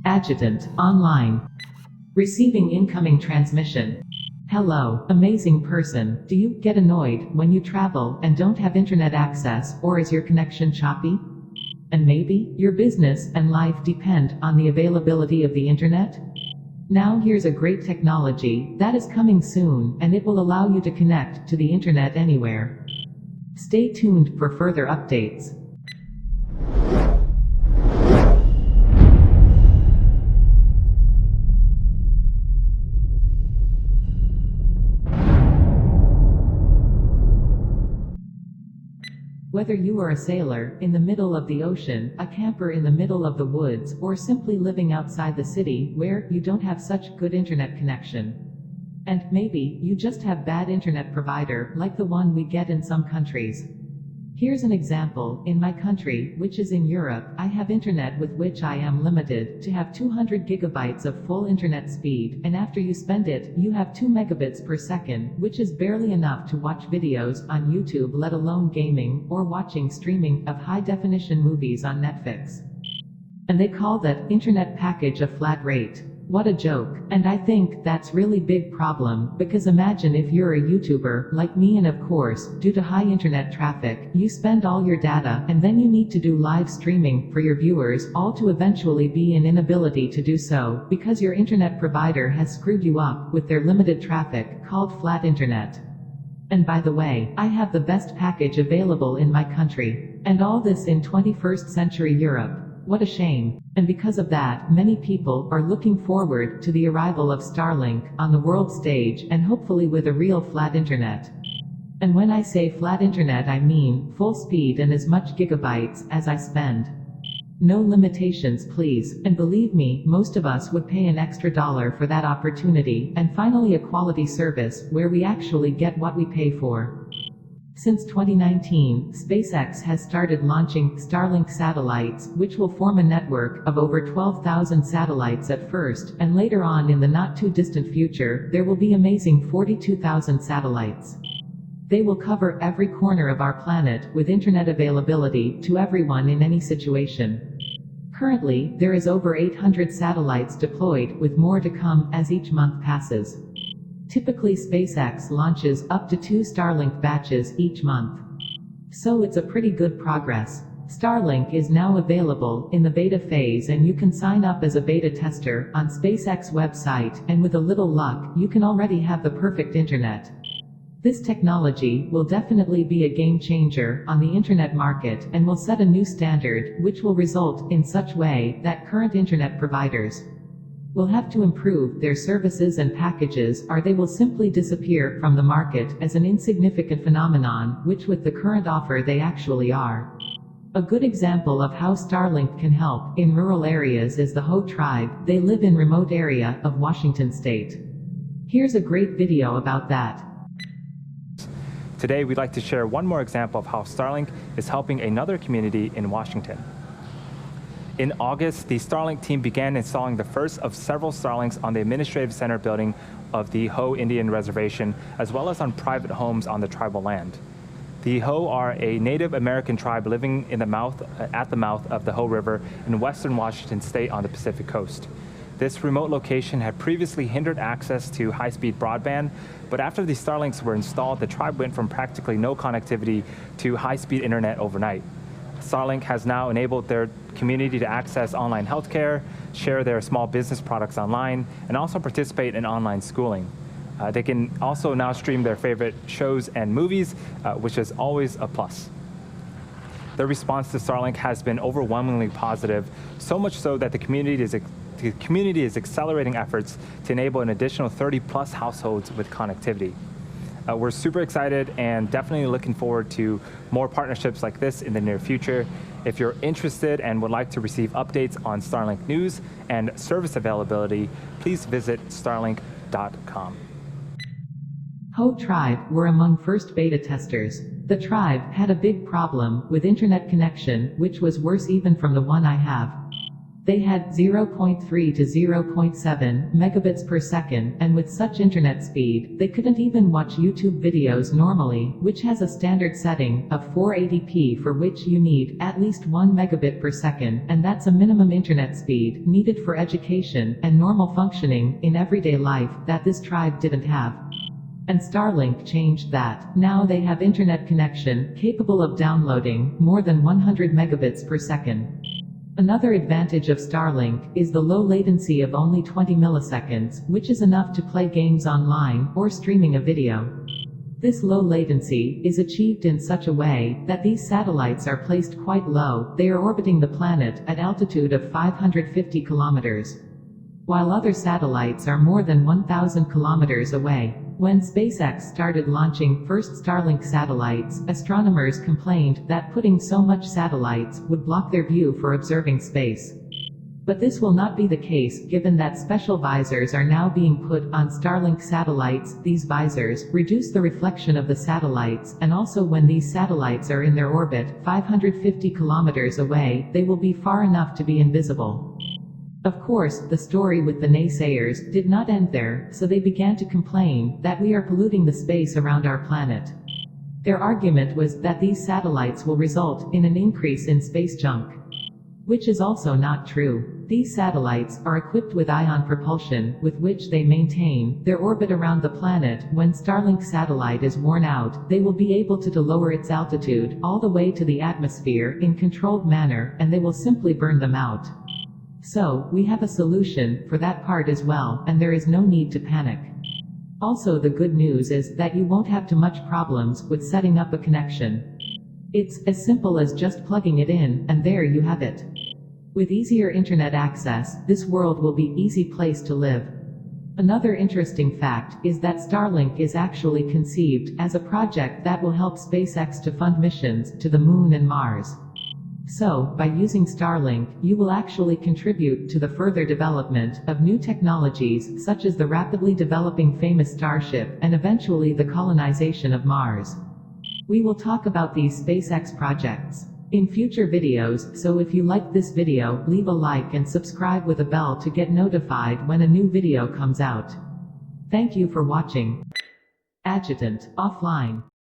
Adjutant, online. Receiving incoming transmission. Hello, amazing person. Do you get annoyed when you travel and don't have internet access, or is your connection choppy? And maybe your business and life depend on the availability of the internet? Now here's a great technology that is coming soon, and it will allow you to connect to the internet anywhere. Stay tuned for further updates. Whether you are a sailor in the middle of the ocean, a camper in the middle of the woods, or simply living outside the city where you don't have such good internet connection. And maybe you just have bad internet provider like the one we get in some countries. Here's an example. In my country, which is in Europe, I have internet with which I am limited to have 200 gigabytes of full internet speed, and after you spend it, you have 2 megabits per second, which is barely enough to watch videos on YouTube, let alone gaming, or watching streaming of high-definition movies on Netflix. And they call that internet package a flat rate. What a joke. And I think that's really big problem, because imagine if you're a YouTuber, like me, and of course, due to high internet traffic, you spend all your data, and then you need to do live streaming for your viewers, all to eventually be an inability to do so, because your internet provider has screwed you up with their limited traffic, called flat internet. And by the way, I have the best package available in my country. And all this in 21st century Europe. What a shame. And because of that, many people are looking forward to the arrival of Starlink on the world stage, and hopefully with a real flat internet. And when I say flat internet, I mean full speed and as much gigabytes as I spend. No limitations, please. And believe me, most of us would pay an extra $1 for that opportunity, and finally a quality service where we actually get what we pay for. Since 2019, SpaceX has started launching Starlink satellites, which will form a network of over 12,000 satellites at first, and later on in the not-too-distant future, there will be amazing 42,000 satellites. They will cover every corner of our planet, with internet availability to everyone in any situation. Currently, there is over 800 satellites deployed, with more to come as each month passes. Typically, SpaceX launches up to 2 Starlink batches each month. So it's a pretty good progress. Starlink is now available in the beta phase, and you can sign up as a beta tester on SpaceX website, and with a little luck, you can already have the perfect internet. This technology will definitely be a game changer on the internet market, and will set a new standard, which will result in such way that current internet providers will have to improve their services and packages, or they will simply disappear from the market as an insignificant phenomenon, which with the current offer they actually are. A good example of how Starlink can help in rural areas is the Ho tribe. They live in remote area of Washington state. Here's a great video about that. Today we'd like to share one more example of how Starlink is helping another community in Washington. In August, the Starlink team began installing the first of several Starlinks on the Administrative Center building of the Ho Indian Reservation, as well as on private homes on the tribal land. The Ho are a Native American tribe living at the mouth of the Ho River in western Washington state on the Pacific coast. This remote location had previously hindered access to high-speed broadband, but after the Starlinks were installed, the tribe went from practically no connectivity to high-speed internet overnight. Starlink has now enabled their community to access online healthcare, share their small business products online, and also participate in online schooling. They can also now stream their favorite shows and movies, which is always a plus. The response to Starlink has been overwhelmingly positive, so much so that the community is accelerating efforts to enable an additional 30+ households with connectivity. We're super excited and definitely looking forward to more partnerships like this in the near future. If you're interested and would like to receive updates on Starlink news and service availability, please visit starlink.com. Ho tribe were among first beta testers. The tribe had a big problem with internet connection, which was worse even from the one I have. They had 0.3 to 0.7 megabits per second, and with such internet speed, they couldn't even watch YouTube videos normally, which has a standard setting of 480p for which you need at least 1 megabit per second, and that's a minimum internet speed needed for education and normal functioning in everyday life that this tribe didn't have. And Starlink changed that. Now they have internet connection capable of downloading more than 100 megabits per second. Another advantage of Starlink is the low latency of only 20 milliseconds, which is enough to play games online or streaming a video. This low latency is achieved in such a way that these satellites are placed quite low. They are orbiting the planet at altitude of 550 kilometers, while other satellites are more than 1,000 kilometers away. When SpaceX started launching first Starlink satellites, astronomers complained that putting so much satellites would block their view for observing space. But this will not be the case, given that special visors are now being put on Starlink satellites. These visors reduce the reflection of the satellites, and also when these satellites are in their orbit, 550 kilometers away, they will be far enough to be invisible. Of course, the story with the naysayers did not end there, so they began to complain that we are polluting the space around our planet. Their argument was that these satellites will result in an increase in space junk, which is also not true. These satellites are equipped with ion propulsion, with which they maintain their orbit around the planet. When Starlink satellite is worn out, they will be able to lower its altitude all the way to the atmosphere in controlled manner, and they will simply burn them out. So, we have a solution for that part as well, and there is no need to panic. Also, the good news is that you won't have too much problems with setting up a connection. It's as simple as just plugging it in, and there you have it. With easier internet access, this world will be an easy place to live. Another interesting fact is that Starlink is actually conceived as a project that will help SpaceX to fund missions to the Moon and Mars. So, by using Starlink, you will actually contribute to the further development of new technologies, such as the rapidly developing famous Starship, and eventually the colonization of Mars. We will talk about these SpaceX projects in future videos, so if you like this video, leave a like and subscribe with a bell to get notified when a new video comes out. Thank you for watching. Adjutant, offline.